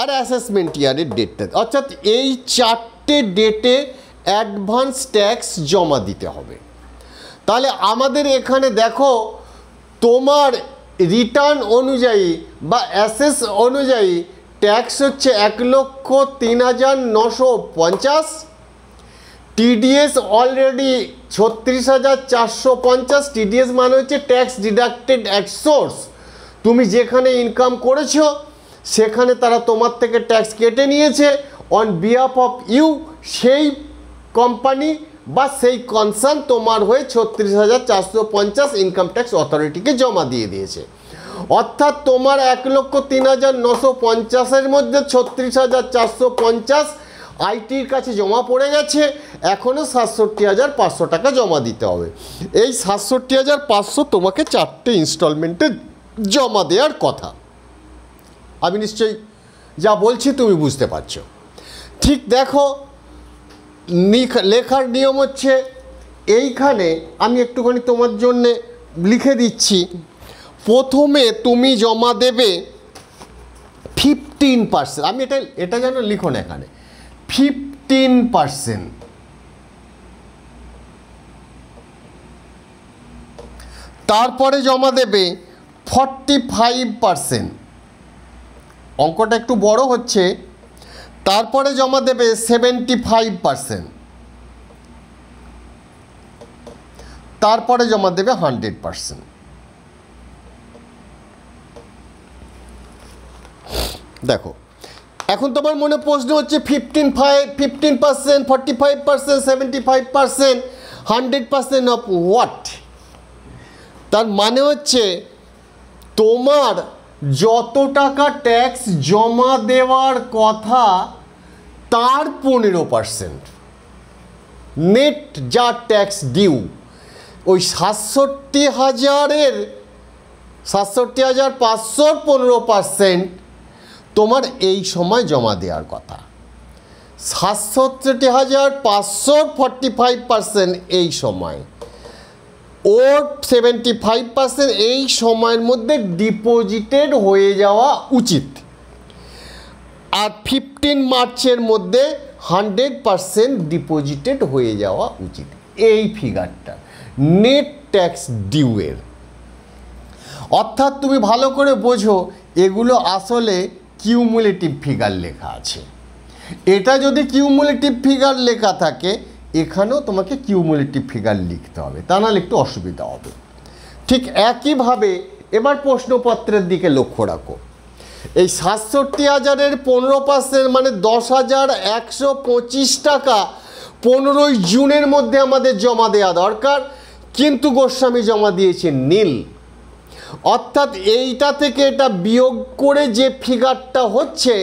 আর অ্যাসেসমেন্ট ইয়ারের ডেটটা, অর্থাৎ এই 4টে ডেটে অ্যাডভান্স ট্যাক্স জমা দিতে হবে। তাহলে আমাদের এখানে দেখো, তোমার রিটার্ন অনুযায়ী বা অ্যাসেস অনুযায়ী ট্যাক্স হচ্ছে 1,03,950, টিডিএস অলরেডি 36,450। টিডিএস মানে হচ্ছে ট্যাক্স ডিডাক্টেড অ্যাট সোর্স, তুমি যেখানে ইনকাম করেছো সেখানে তারা তোমার থেকে ট্যাক্স কেটে নিয়েছে অন বিহাফ অফ ইউ, সেই কোম্পানি বা সেই কনসার্ন তোমার হয়ে 36,450 ইনকাম ট্যাক্স অথরিটিকে জমা দিয়ে দিয়েছে। অর্থাৎ তোমার 1,03,950-এর মধ্যে 36,450 আইটির কাছে জমা পড়ে গেছে, এখনও 67,500 টাকা জমা দিতে হবে। এই 67,500 তোমাকে 4টে ইনস্টলমেন্টে জমা দেওয়ার কথা। আমি নিশ্চয়ই যা বলছি তুমি বুঝতে পারছো। ঠিক দেখো, লেখার নিয়ম হচ্ছে, এইখানে আমি একটুখানি তোমার জন্যে লিখে দিচ্ছি। প্রথমে তুমি জমা দেবে 15%, আমি এটা যেন লিখো না এখানে, 15%। তারপরে জমা দেবে 45%, অঙ্কটা একটু বড় হচ্ছে। তারপরে জমা দেবে 75%, তারপরে জমা দেবে 100%। দেখো এখন তোমার মনে প্রশ্ন হচ্ছে 15%, 45%, 75%, 100% অফ হোয়াট? তার মানে হচ্ছে তোমার যত টাকা ট্যাক্স জমা দেওয়ার কথা তার 15%, নেট যা ট্যাক্স ডিউ, ওই 67,500-র 15% তোমার এই সময় জমা দেওয়ার কথা। 67,500 45% এই সময়, ওর 75% এই সময়ের মধ্যে ডিপোজিটেড হয়ে যাওয়া উচিত। আর 15 মার্চের মধ্যে 100% ডিপোজিটেড হয়ে যাওয়া উচিত। এই ফিগারটা নেট ট্যাক্স ডিউয়ের। অর্থাৎ তুমি ভালো করে বোঝো, এগুলো আসলে কিউমুলেটিভ ফিগার লেখা আছে। এটা যদি কিউমুলেটিভ ফিগার লেখা থাকে, এখানেও তোমাকে কিউমুলেটিভ ফিগার লিখতে হবে, তা নাহলে একটু অসুবিধা হবে। ঠিক একইভাবে এবার প্রশ্নপত্রের দিকে লক্ষ্য রাখো। এই 67,000-এর 15% মানে 10,125 টাকা 15ই জুনের মধ্যে আমাদের জমা দেওয়া দরকার, কিন্তু গোস্বামী জমা দিয়েছে নীল। অর্থাৎ এইটা থেকে এটা বিয়োগ করে যে ফিগারটা হচ্ছে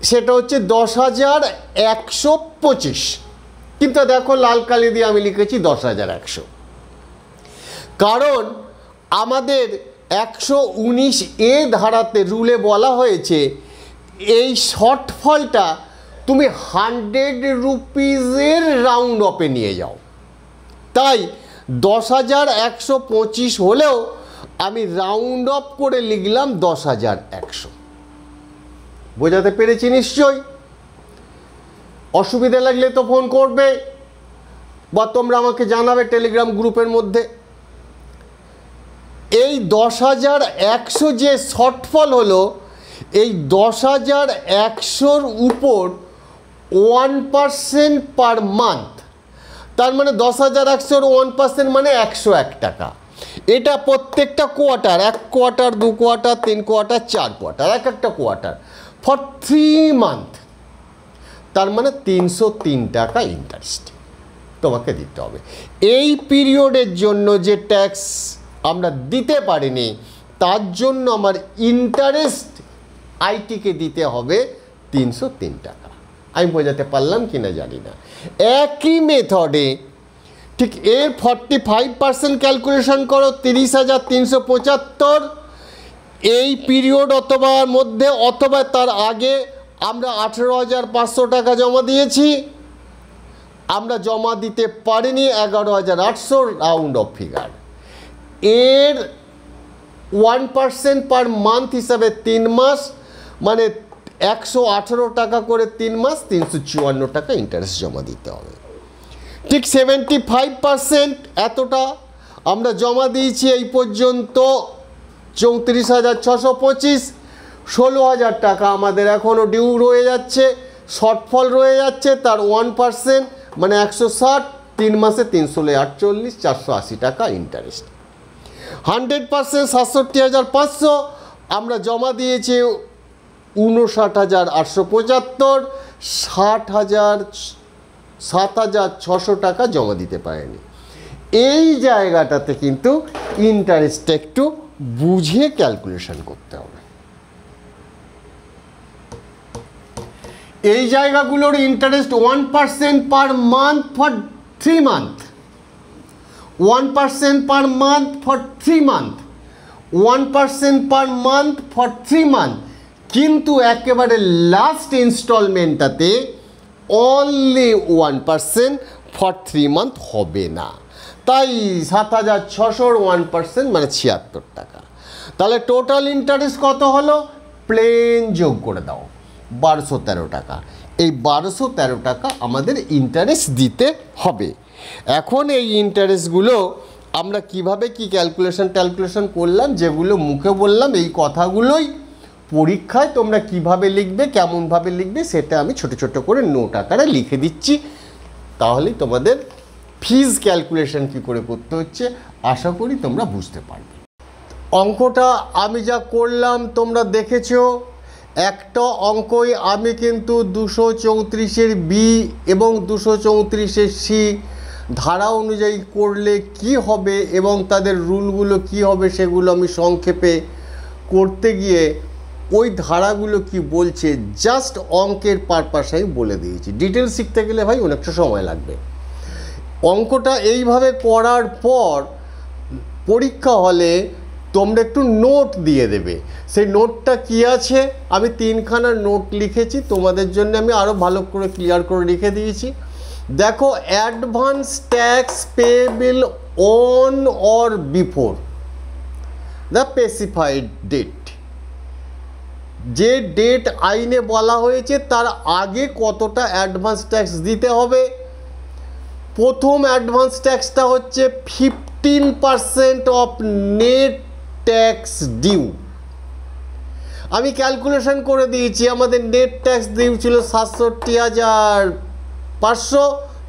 সেটা হচ্ছে 10,125। কিন্তু দেখো লাল কালি দিয়ে আমি লিখেছি 10,100, কারণ আমাদের 119A ধারাতে রুলে বলা হয়েছে এই শর্টফলটা তুমি 100 রুপিজের রাউন্ড অফে নিয়ে যাও। তাই 10,125 হলেও আমি রাউন্ড অফ করে লিখলাম 10,100। বোঝাতে পেরেছি নিশ্চয়ই? অসুবিধা লাগলে তো ফোন করবে বা তোমরা আমাকে জানাবে টেলিগ্রাম গ্রুপের মধ্যে। এই 10,100 যে শর্টফল হলো, এই 10,100-র উপর 1% পার মান্থ, তার মানে 10,100-র 1% মানে 101 টাকা। এটা প্রত্যেকটা quarter, 1 quarter, 2 quarter, 3 quarter, 4 quarter, এক একটা কোয়ার্টার ফর 3 মান্থ, তার মানে 303 টাকা ইন্টারেস্ট তোমাকে দিতে হবে। এই পিরিয়ডের জন্য যে ট্যাক্স আমরা দিতে পারিনি, তার জন্য আমার ইন্টারেস্ট আইটিকে দিতে হবে 303 টাকা। আমি বোঝাতে পারলাম কি না জানি না। একই মেথডে ঠিক এর 45% ক্যালকুলেশন করো, 30,375 এই পিরিয়ড অথবা মধ্যে অথবা তার আগে আমরা 18,500 টাকা জমা দিয়েছি, আমরা জমা দিতে পারিনি 11,800 রাউন্ড অফ ফিগার। এর 1% পার মান্থ হিসাবে 3 মাস মানে 118 টাকা করে 3 মাস, 354 টাকা ইন্টারেস্ট জমা দিতে হবে। ঠিক 75% এতটা আমরা জমা দিয়েছি এই পর্যন্ত 34,625, 16,000 টাকা আমাদের এখনও ডিউ রয়ে যাচ্ছে, শর্টফল রয়ে যাচ্ছে, তার 1% মানে 160, 3 মাসে 348, 480 টাকা ইন্টারেস্ট। 100% 67,500 আমরা জমা দিয়েছি 59,875, 7,600 টাকা জমা দিতে পারেনি। এই জায়গাটাতে কিন্তু ইন্টারেস্টটা একটু বুঝে ক্যালকুলেশন করতে হবে। এই জায়গাগুলোর interest 1% per month for 3 month, 1% per month for 3 month, 1% per month for 3 month, কিন্তু একেবারে লাস্ট ইনস্টলমেন্টটাতে অনলি 1% ফর 3 মান্থ হবে না। তাই 7,600 1% মানে 76 টাকা। তাহলে টোটাল ইন্টারেস্ট কত হলো? প্লেন যোগ করে দাও, 1,213 টাকা। এই 1,213 টাকা আমাদের ইন্টারেস্ট দিতে হবে। এখন এই ইন্টারেস্টগুলো আমরা কিভাবে কি ক্যালকুলেশন করলাম, যেগুলো মুখে বললাম, এই কথাগুলোই পরীক্ষায় তোমরা কিভাবে লিখবে, কেমনভাবে লিখবে, সেটা আমি ছোট ছোট করে নোট আকারে লিখে দিচ্ছি। তাহলেই তোমাদের ফিজ ক্যালকুলেশন কী করে করতে হচ্ছে আশা করি তোমরা বুঝতে পারবে। অঙ্কটা আমি যা করলাম তোমরা দেখেছো, একটা অঙ্কই আমি কিন্তু 234-এর বি এবং 234-এর সি ধারা অনুযায়ী করলে কি হবে এবং তাদের রুলগুলো কি হবে সেগুলো আমি সংক্ষেপে করতে গিয়ে ওই ধারাগুলো কি বলছে জাস্ট অঙ্কের পারপাসেই বলে দিয়েছি। ডিটেলস শিখতে গেলে ভাই অনেকটা সময় লাগবে। অঙ্কটা এইভাবে করার পর পরীক্ষা হলে তোমরা একটু নোট দিয়ে দেবে। সেই নোটটা কি আছে, আমি 3খানা নোট লিখেছি তোমাদের জন্য, আমি আরও ভালো করে ক্লিয়ার করে লিখে দিয়েছি। দেখো, advance tax payable on or before the specified date. যে ডেট আইনে বলা হয়েছে তার আগে কতটা অ্যাডভান্স ট্যাক্স দিতে হবে। প্রথম অ্যাডভান্স ট্যাক্সটা হচ্ছে 15% অফ নেট ট্যাক্স ডিউ। আমি ক্যালকুলেশন করে দিয়েছি, আমাদের নেট ট্যাক্স ডিউ ছিল 67,500,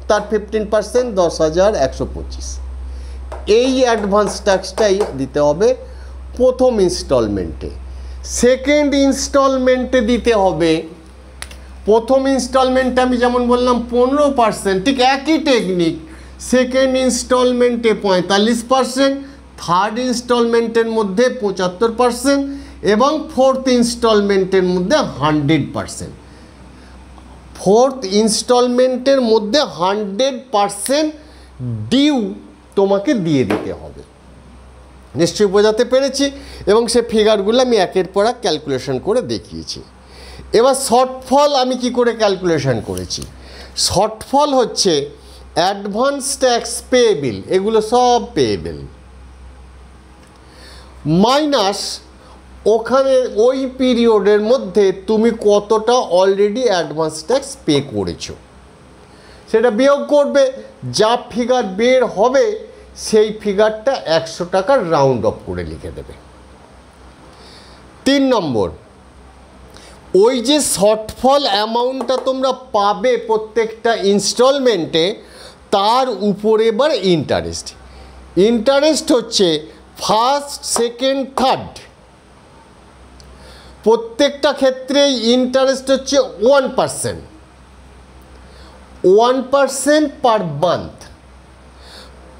তার 15% 10,125। এই অ্যাডভান্স ট্যাক্সটাই দিতে হবে প্রথম ইনস্টলমেন্টে। সেকেন্ড ইনস্টলমেন্টে দিতে হবে, প্রথম ইনস্টলমেন্টে আমি যেমন বললাম 15%, ঠিক একই টেকনিক। সেকেন্ড ইনস্টলমেন্টে 45%, থার্ড ইনস্টলমেন্টের মধ্যে 75% এবং ফোর্থ ইনস্টলমেন্টের মধ্যে 100%। ফোর্থ ইনস্টলমেন্টের মধ্যে 100% ডিউ তোমাকে দিয়ে দিতে হবে। নিশ্চয়ই বোঝাতে পেরেছি এবং সে ফিগারগুলো আমি একের পর এক ক্যালকুলেশন করে দেখিয়েছি। এবার শর্টফল আমি কি করে ক্যালকুলেশন করেছি। শর্টফল হচ্ছে অ্যাডভান্স ট্যাক্স পেয়েবল, এগুলো সব পেয়েবল, মাইনাস ওখানে ওই পিরিয়ডের মধ্যে তুমি কতটা অলরেডি অ্যাডভান্স ট্যাক্স পে করেছো সেটা বিয়োগ করবে। যা ফিগার বের হবে সেই ফিগারটা 100 টাকার রাউন্ড অফ করে লিখে দেবে। 3 নম্বর, ওই যে শর্টফল অ্যামাউন্টটা তোমরা পাবে প্রত্যেকটা ইনস্টলমেন্টে, তার উপরে এবার ইন্টারেস্ট। ইন্টারেস্ট হচ্ছে ফার্স্ট, সেকেন্ড, থার্ড, প্রত্যেকটা ক্ষেত্রে ইন্টারেস্ট হচ্ছে 1%, 1% পার মান্থ।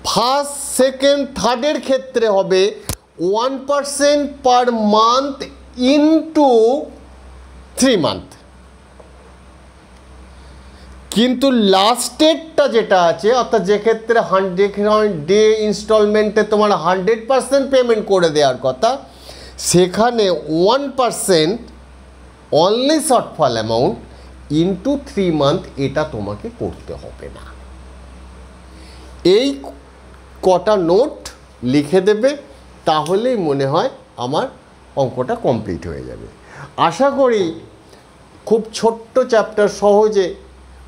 ফার্স্ট, সেকেন্ড, থার্ডের ক্ষেত্রে হবে 1% পার মান্থ ইনটু 3 মান্থ। কিন্তু লাস্টেরটা যেটা আছে, অর্থাৎ যে ক্ষেত্রে 100 ডে ইনস্টলমেন্টে তোমার 100% পেমেন্ট করে দেওয়ার কথা, সেখানে 1% only shortfall amount into 3 month, এটা তোমাকে করতে হবে না। এই কটা নোট লিখে দেবে, তাহলেই মনে হয় আমার অঙ্কটা কমপ্লিট হয়ে যাবে। আশা করি খুব ছোট্ট চ্যাপ্টার, সহজে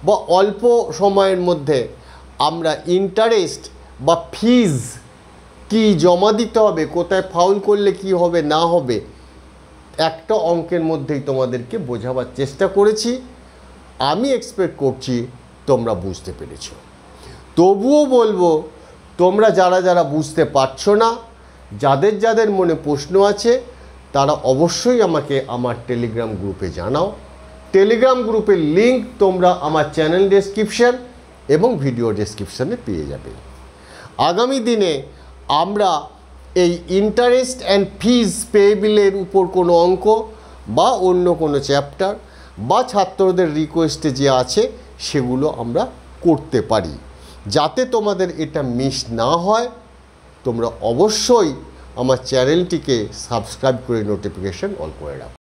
বা অল্প সময়ের মধ্যে আমরা ইন্টারেস্ট বা ফিজ কি জমা দিতে হবে, কোথায় ফাউল করলে কি হবে না হবে, একটা অঙ্কের মধ্যেই তোমাদেরকে বোঝাবার চেষ্টা করেছি। আমি এক্সপেক্ট করছি তোমরা বুঝতে পেরেছো। তবুও বলবো, তোমরা যারা যারা বুঝতে পারছো না, যাদের যাদের মনে প্রশ্ন আছে, তারা অবশ্যই আমাকে আমার টেলিগ্রাম গ্রুপে জানাও। টেলিগ্রাম গ্রুপের লিঙ্ক তোমরা আমার চ্যানেল ডেসক্রিপশন এবং ভিডিও ডেসক্রিপশানে পেয়ে যাবে। আগামী দিনে আমরা এই ইন্টারেস্ট অ্যান্ড ফিজ পেয়েবলের উপর কোনো অঙ্ক বা অন্য কোনো চ্যাপ্টার বা ছাত্রদের রিকোয়েস্টে যে আছে সেগুলো আমরা করতে পারি। যাতে তোমাদের এটা মিস না হয়, তোমরা অবশ্যই আমার চ্যানেলটিকে সাবস্ক্রাইব করে নোটিফিকেশন অল করে রাখো।